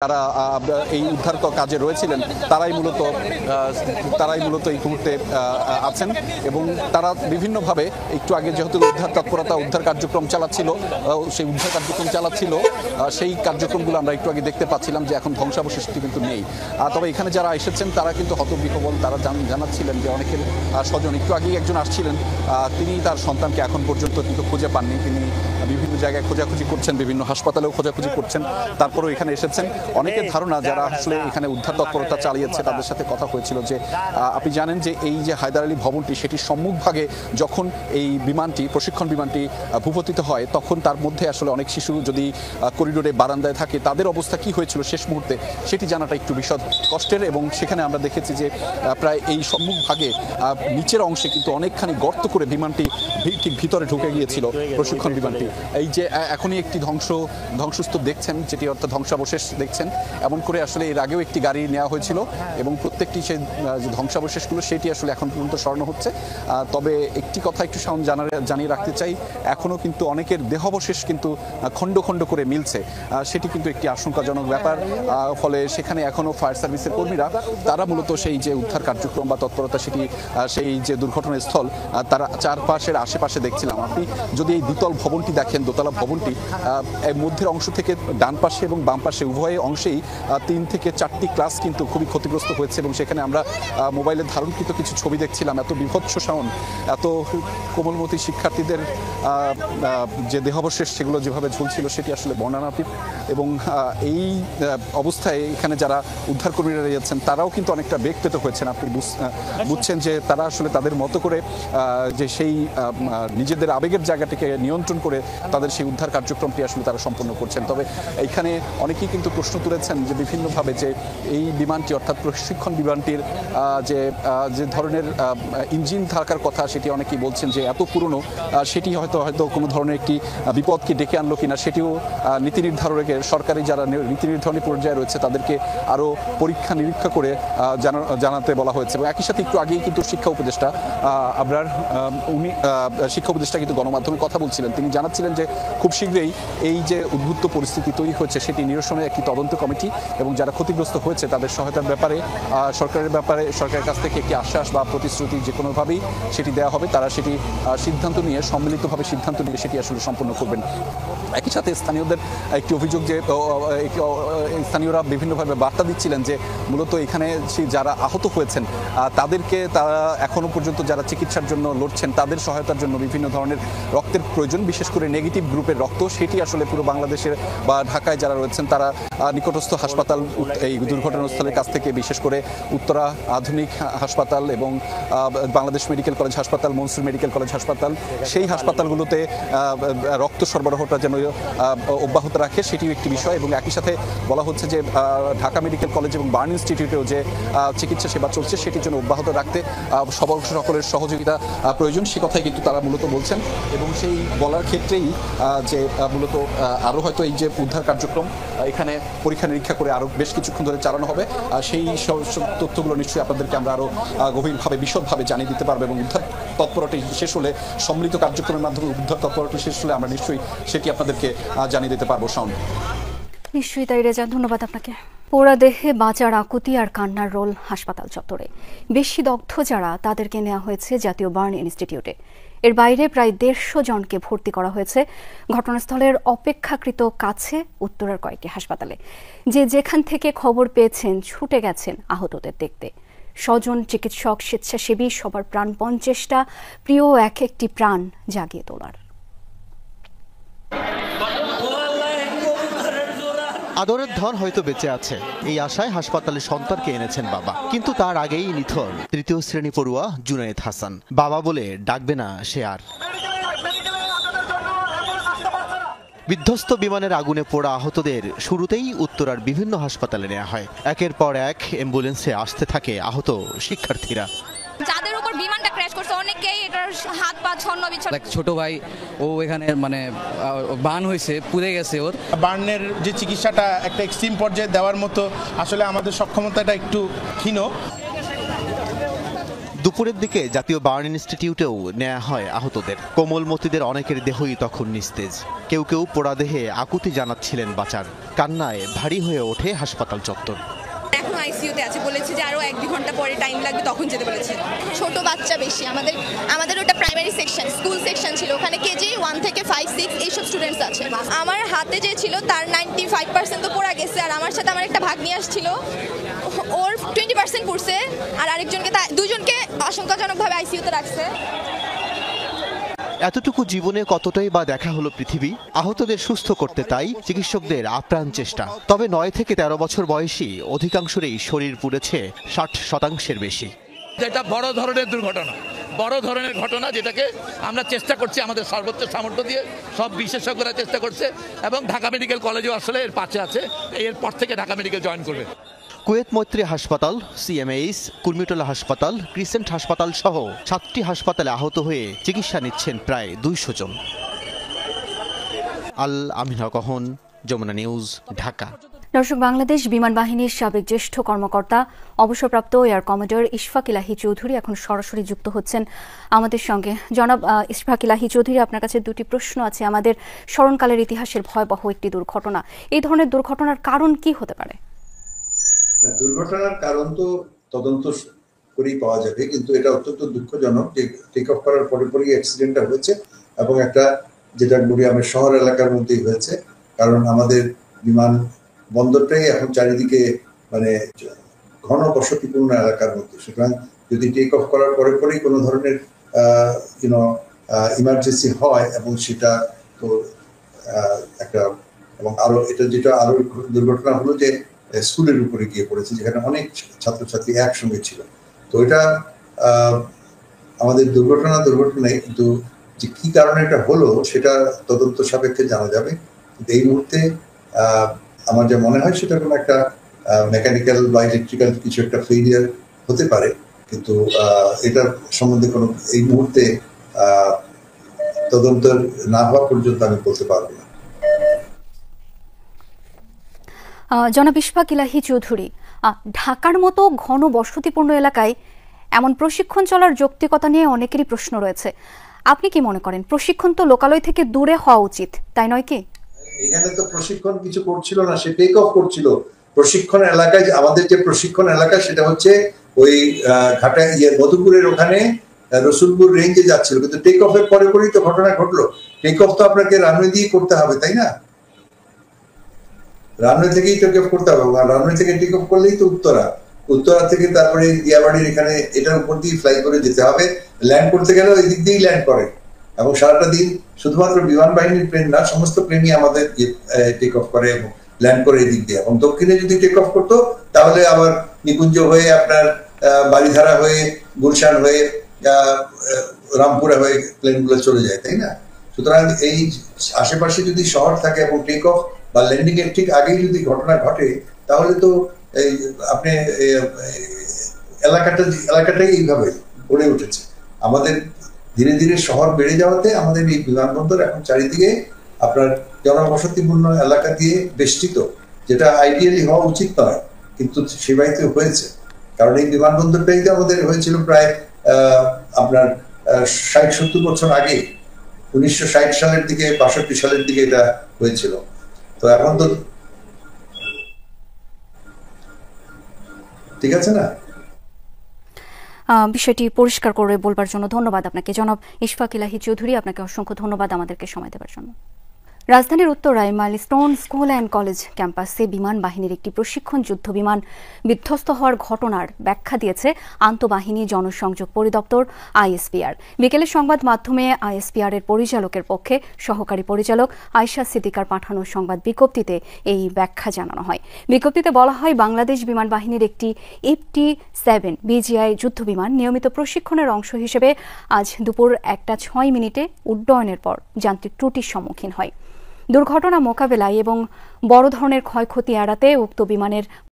যারা এই উদ্ধার কাজে রয়েছিলেন তারাই মূলত এই মুহূর্তে আছেন এবং তারা বিভিন্নভাবে একটু আগে যেহেতু উদ্ধার কার্যক্রম চালাচ্ছিল সেই কার্যক্রমগুলো আমরা একটু আগে দেখতে পাচ্ছিলাম যে এখন ধ্বংসাবশেষটি কিন্তু নেই। তবে এখানে যারা এসেছেন তারা কিন্তু হতবিহ্বল। তারা জানাচ্ছিলেন যে অনেকের স্বজন, একটু আগেই একজন আসছিলেন, তিনি তার সন্তানকে এখন পর্যন্ত কিন্তু খুঁজে পাননি। তিনি বিভিন্ন জায়গায় খোঁজাখুঁজি করছেন, বিভিন্ন হাসপাতালেও খোঁজাখুঁজি করছেন, তারপরেও এখানে এসেছেন। অনেকের ধারণা যারা আসলে এখানে উদ্ধার তৎপরতা চালিয়েছে তাদের সাথে কথা হয়েছিল যে আপনি জানেন যে এই যে হায়দার আলী ভবনটি, সেটির সম্মুখভাগে যখন এই প্রশিক্ষণ বিমানটি ভূপতিত হয় তখন তার মধ্যে আসলে অনেক শিশু যদি করিডোরে বারান্দায় থাকে তাদের অবস্থা কি হয়েছিল শেষ মুহূর্তে সেটি জানাটা একটু বিশদ কষ্টের। এবং সেখানে আমরা দেখেছি যে প্রায় এই সম্মুখভাগে নিচের অংশে কিন্তু অনেকখানি গর্ত করে বিমানটি ঠিক ভিতরে ঢুকে গিয়েছিল প্রশিক্ষণ বিমানটি। এই যে এখনই একটি ধ্বংসস্তূপ দেখছেন, যেটি অর্থাৎ ধ্বংসাবশেষ দেখছেন, এমন করে আসলে এর আগেও একটি গাড়ি নেওয়া হয়েছিল এবং প্রত্যেকটি সেই ধ্বংসাবশেষগুলো সেটি আসলে এখন পর্যন্ত স্মরণ হচ্ছে। তবে একটি কথা একটু জানিয়ে রাখতে চাই, এখনও কিন্তু অনেকের দেহাবশেষ কিন্তু খণ্ড খণ্ড করে মিলছে, সেটি কিন্তু একটি আশঙ্কাজনক ব্যাপার। ফলে সেখানে এখনও ফায়ার সার্ভিসের কর্মীরা তারা মূলত সেই যে উদ্ধার কার্যক্রম বা তৎপরতা সেটি সেই যে দুর্ঘটনাস্থল তারা চারপাশের আশেপাশে দেখছিলাম। আপনি যদি এই দ্বিতল ভবনটি দেখেন, দোতলা ভবনটি, মধ্যের অংশ থেকে ডান পাশে এবং বাম পাশে উভয় অংশেই 3 থেকে 4টি ক্লাস কিন্তু খুবই ক্ষতিগ্রস্ত হয়েছে এবং সেখানে আমরা মোবাইলে ধারণকৃত কিছু ছবি দেখছিলাম। এত বিভৎস সাউন্ড, এত কোমলমতি শিক্ষার্থীদের যে দেহাবশেষ সেগুলো যেভাবে ঝুলছিল সেটি আসলে বর্ণনাতীত। এবং এই অবস্থায় এখানে যারা উদ্ধারকর্মীরা রয়েছেন তারাও কিন্তু অনেকটা বেগ পেতে হয়েছেন। আপনি বুঝছেন যে তারা আসলে তাদের মতো করে যে সেই নিজেদের আবেগের জায়গাটিকে নিয়ন্ত্রণ করে তাদের সেই উদ্ধার কার্যক্রমটি আসলে তারা সম্পন্ন করছেন। তবে এইখানে অনেকেই কিন্তু প্রশ্ন তুলেছেন যে বিভিন্নভাবে যে এই বিমানটি অর্থাৎ প্রশিক্ষণ বিমানটির যে ধরনের ইঞ্জিন থাকার কথা সেটি অনেকেই বলছেন যে এত পুরনো, সেটি হয়তো কোনো ধরনের একটি বিপদকে ডেকে আনলো কিনা সেটিও নীতি নির্ধারকের সরকারি যারা নীতি নির্ধারণী পর্যায়ে রয়েছে তাদেরকে আরও পরীক্ষা নিরীক্ষা করে জানাতে বলা হয়েছে। এবং একই সাথে একটু আগেই কিন্তু শিক্ষা উপদেষ্টা কিন্তু গণমাধ্যমে কথা বলছিলেন। তিনি জানাচ্ছিলেন যে খুব শীঘ্রই এই যে উদ্ভূত পরিস্থিতি তৈরি হচ্ছে সেটি নিরসনের একটি তদন্ত কমিটি এবং যারা ক্ষতিগ্রস্ত হয়েছে তাদের সহায়তার ব্যাপারে সরকারের কাছ থেকে একটি আশ্বাস বা প্রতিশ্রুতি যে কোনোভাবেই সেটি দেওয়া হবে। তারা সেটি সম্মিলিতভাবে সিদ্ধান্ত নিয়ে সেটি আসলে সম্পন্ন করবেন। একই সাথে স্থানীয়দের একটি অভিযোগ যে স্থানীয়রা বিভিন্নভাবে বার্তা দিচ্ছিলেন যে মূলত এখানে যারা আহত হয়েছেন তাদেরকে তারা এখনো পর্যন্ত যারা চিকিৎসার জন্য লড়ছেন তাদের সহায়তার জন্য বিভিন্ন ধরনের রক্তের প্রয়োজন, বিশেষ করে নেগেটিভ গ্রুপের রক্ত, সেটি আসলে পুরো বাংলাদেশের বা ঢাকায় যারা রয়েছেন তারা নিকটস্থ হাসপাতাল এই দুর্ঘটনাস্থলের কাছ থেকে বিশেষ করে উত্তরা আধুনিক হাসপাতাল এবং বাংলাদেশ মেডিকেল কলেজ হাসপাতাল, মনসুর মেডিকেল কলেজ হাসপাতাল, সেই হাসপাতালগুলোতে রক্ত সরবরাহটা যেন অব্যাহত রাখে সেটিও একটি বিষয়। এবং একই সাথে বলা হচ্ছে যে ঢাকা মেডিকেল কলেজ এবং বার্ন ইনস্টিটিউটেও যে চিকিৎসা সেবা চলছে সেটির জন্য অব্যাহত রাখতে সকলের সহযোগিতা প্রয়োজন, সে কথাই কিন্তু তারা মূলত বলছেন। এবং সেই বলার ক্ষেত্রেই যে মূলত আরও হয়তো এই যে উদ্ধার কার্যক্রম এখানে পরীক্ষা নিরীক্ষা করে আরও বেশ কিছুক্ষণ ধরে চালানো হবে, সেই তথ্যগুলো নিশ্চয়ই আপনাদেরকে আমরা আরও গভীরভাবে বিশদভাবে জানিয়ে দিতে পারবো। এবং উদ্ধার তৎপরটি শেষ হলে, সম্মিলিত কার্যক্রমের মাধ্যমে উদ্ধার তৎপরটি শেষ হলে আমরা নিশ্চয়ই সেটি আপনাদেরকে জানিয়ে দিতে পারবো। শাওন, নিশ্চয়ই তাই রেজা, ধন্যবাদ আপনাকে। পোড়া দেহে বাঁচার আকুতি আর কান্নার রোল হাসপাতাল চত্বরে। বেশি দগ্ধ যারা তাদেরকে নেওয়া হয়েছে জাতীয় বার্ন ইনস্টিটিউটে। এর বাইরে প্রায় 150 জনকে ভর্তি করা হয়েছে ঘটনাস্থলের অপেক্ষাকৃত কাছে উত্তরের কয়েকটি হাসপাতালে। যেখান থেকে খবর পেয়েছেন ছুটে গেছেন আহতদের দেখতে। স্বজন, চিকিৎসক, স্বেচ্ছাসেবী সবার প্রাণপণ চেষ্টা প্রিয় একটি প্রাণ জাগিয়ে তোলার। আদরের ধন হয়তো বেঁচে আছে, এই আশায় হাসপাতালে সন্তানকে এনেছেন বাবা, কিন্তু তার আগেই নিথর 3য় শ্রেণী পড়ুয়া জুনায়েদ হাসান। বাবা বলে ডাকবে না সে আর। বিধ্বস্ত বিমানের আগুনে পোড়া আহতদের শুরুতেই উত্তরার বিভিন্ন হাসপাতালে নেওয়া হয়। একের পর এক অ্যাম্বুলেন্সে আসতে থাকে আহত শিক্ষার্থীরা। যাদের উপর বিমানটা ক্র্যাশ করছে অনেকেই এটার হাত পা ছন্ন বিচ্ছন্ন। ছোট ভাই ও এখানে বার্ন হয়েছে, পুড়ে গেছে। ওর বার্নের যে চিকিৎসাটা একটা এক্সট্রিম পর্যায়ে দেওয়ার মতো আসলে আমাদের সক্ষমতাটা একটু ক্ষীণ। দুপুরের দিকে জাতীয় বার্ন ইনস্টিটিউটেও নেওয়া হয় আহতদের। কোমলমতিদের অনেকের দেহই তখন নিস্তেজ। কেউ কেউ পোড়া দেহে আকুতি জানাচ্ছিলেন বাঁচার। কান্নায় ভারী হয়ে ওঠে হাসপাতাল চত্বর। এখন আইসিইউতে আছে, বলেছে যে আরো 1-2 ঘন্টা পরে টাইম লাগবে, তখন যেতে বলেছে। ছোট বাচ্চা বেশি, আমাদের ওটা প্রাইমারি সেকশন, স্কুল সেকশন ছিল, ওখানে কেজি 1 থেকে 5-6 এইসব স্টুডেন্টস আছে। আমার হাতে যে ছিল তার 95% তো পড়া গেছে, আর আমার সাথে আমার একটা ভাগ্নি আসছিল, ওর 20% পড়ছে, আর আরেকজনকে দুজনকে আশঙ্কাজনকভাবে আইসিইউতে রাখছে। এতটুকু জীবনে কতটাই বা দেখা হলো পৃথিবী। আহতদের সুস্থ করতে তাই চিকিৎসকদের আপ্রাণ চেষ্টা। তবে 9 থেকে 13 বছর বয়সী অধিকাংশেরই শরীর পুড়েছে 60% বেশি। এটা বড় ধরনের দুর্ঘটনা, বড় ধরনের ঘটনা, যেটাকে আমরা চেষ্টা করছি আমাদের সর্বোচ্চ সামর্থ্য দিয়ে, সব বিশেষজ্ঞরা চেষ্টা করছে, এবং ঢাকা মেডিকেল কলেজও আসলে এর পাশে আছে। এরপর থেকে ঢাকা মেডিকেল জয়েন করবে। কুয়েত মৈত্রী হাসপাতাল, সিএমএইচ, কুর্মিটোলা হাসপাতাল, ক্রিসেন্ট হাসপাতাল সহ 7টি হাসপাতালে আহত হয়ে চিকিৎসা নিচ্ছেন প্রায় 200 জন। আল আমিন হক, যমুনা নিউজ, ঢাকা। দর্শক, বাংলাদেশ বিমান বাহিনীর সাবেক জ্যেষ্ঠ কর্মকর্তা অবসরপ্রাপ্ত এয়ার কমান্ডার ইশফাক ইলাহি চৌধুরী এখন সরাসরি যুক্ত হচ্ছেন আমাদের সঙ্গে। জনাব ইশফাক ইলাহি চৌধুরী, আপনার কাছে দুটি প্রশ্ন আছে। আমাদের স্মরণকালের ইতিহাসের ভয়াবহ একটি দুর্ঘটনা, এই ধরনের দুর্ঘটনার কারণ কি হতে পারে? দুর্ঘটনার কারণ তো তদন্ত করেই পাওয়া যাবে, কিন্তু এটা অত্যন্ত দুঃখজনক যে টেক অফ করার পরে পরেই অ্যাক্সিডেন্টটা হয়েছে, এবং একটা যেটা গুড়িয়ামের শহর এলাকার মধ্যেই হয়েছে। কারণ আমাদের বিমান বন্দরটাই এখন চারিদিকে মানে ঘন বসতিপূর্ণ এলাকার মধ্যে, সুতরাং যদি টেক অফ করার পরে পরেই কোনো ধরনের ইমার্জেন্সি হয়, এবং সেটা তো একটা, এবং আরো এটা যেটা আরো দুর্ঘটনা হলো যে স্কুলের উপরে গিয়ে পড়েছে, যেখানে অনেক ছাত্রছাত্রী একসঙ্গে ছিল। তো এটা আমাদের দুর্ঘটনায়, কিন্তু যে কি কারণে এটা হলো সেটা তদন্ত সাপেক্ষে জানা যাবে। কিন্তু এই মুহূর্তে আমার যা মনে হয় সেটা কোনো একটা মেকানিক্যাল বা ইলেকট্রিক্যাল কিছু একটা ফেলিয়ার হতে পারে, কিন্তু এটা সম্বন্ধে কোনো এই মুহূর্তে তদন্ত না হওয়া পর্যন্ত আমি বলতে পারবো না। জনাব ইশফাক ইলাহি চৌধুরী, ঢাকার মতো ঘন বসতিপূর্ণ এলাকায় এমন প্রশিক্ষণ চলার যৌক্তিকতা নিয়ে অনেকেরই প্রশ্ন রয়েছে। আপনি কি মনে করেন প্রশিক্ষণ তো লোকালয় থেকে দূরে হওয়া উচিত, তাই নয় কি? এখানে তো প্রশিক্ষণ কিছু করছিল না, সে টেক অফ করছিল। প্রশিক্ষণ এলাকায় আমাদের যে প্রশিক্ষণ এলাকা সেটা হচ্ছে ওই ঘাটা মধুপুরের ওখানে রসুলপুর রেঞ্জে যাচ্ছিল, কিন্তু টেক অফের পরে পরেই তো ঘটনা ঘটলো। টেক অফ তো আপনাকে রানওয়ে দিয়ে করতে হবে, তাই না? রানওয়ে থেকেই টেক অফ করতে হবে, রানওয়ে থেকে টেক অফ করলেই তো উত্তরা থেকে তারপরে দিয়াবাড়ির এখানে এটার উপর দিয়ে ফ্লাই করে যেতে হবে। ল্যান্ড করতে গেলেও এই দিক দিয়েই ল্যান্ড করে, এবং সারাটা দিন শুধুমাত্র বিমান বাহিনীর প্লেন না, সমস্ত প্লেনই আমাদের টেক অফ করে এবং ল্যান্ড করে এই দিক দিয়ে। এবং দক্ষিণে যদি টেক অফ করতো তাহলে আবার নিকুঞ্জ হয়ে, আপনার বাড়িধারা হয়ে, গুলশান হয়ে, রামপুরা হয়ে প্লেনগুলো চলে যায়, তাই না? সুতরাং এই আশেপাশে যদি শহর থাকে এবং টেক অফ বা ল্যান্ডিং এর ঠিক আগেই যদি ঘটনা ঘটে, তাহলে তো এই আপনি এলাকাটাই এইভাবে গড়ে উঠেছে। আমাদের ধীরে ধীরে শহর বেড়ে যাওয়াতে আমাদের এই বিমানবন্দর এখন চারিদিকে আপনার জনবসতিপূর্ণ এলাকা দিয়ে বেষ্টিত, যেটা আইডিয়ালি হওয়া উচিত নয়, কিন্তু সেবাইতে হয়েছে। কারণ এই বিমানবন্দরটাই তো আমাদের হয়েছিল প্রায় আপনার 60-70 বছর আগে, 1960 সালের দিকে, 62 সালের দিকে এটা হয়েছিল। তো এখন তো ঠিক আছে না? বিষয়টি পরিষ্কার করে বলবার জন্য ধন্যবাদ আপনাকে জনাব ইশফাক ইলাহি চৌধুরী, আপনাকে অসংখ্য ধন্যবাদ আমাদেরকে সময় দেওয়ার জন্য। রাজধানীর উত্তরায় মাইলস্টোন স্কুল অ্যান্ড কলেজ ক্যাম্পাসে বিমান বাহিনীর একটি প্রশিক্ষণ যুদ্ধ বিমান বিধ্বস্ত হওয়ার ঘটনার ব্যাখ্যা দিয়েছে আন্তঃবাহিনী জনসংযোগ পরিদপ্তর আইএসপিআর। বিকেলে সংবাদ মাধ্যমে আইএসপিআর এর পরিচালকের পক্ষে সহকারী পরিচালক আয়শা সিদ্দিকার পাঠানো সংবাদ বিজ্ঞপ্তিতে এই ব্যাখ্যা জানানো হয়। বিজ্ঞপ্তিতে বলা হয়, বাংলাদেশ বিমান বাহিনীর একটি FT-7 বিজিআই যুদ্ধ বিমান নিয়মিত প্রশিক্ষণের অংশ হিসেবে আজ দুপুর 1:06 উড্ডয়নের পর যান্ত্রিক ত্রুটির সম্মুখীন হয়। দুর্ঘটনা মোকাবেলায় এবং বড় ধরনের ক্ষয়ক্ষতি এড়াতে উক্ত বিমানের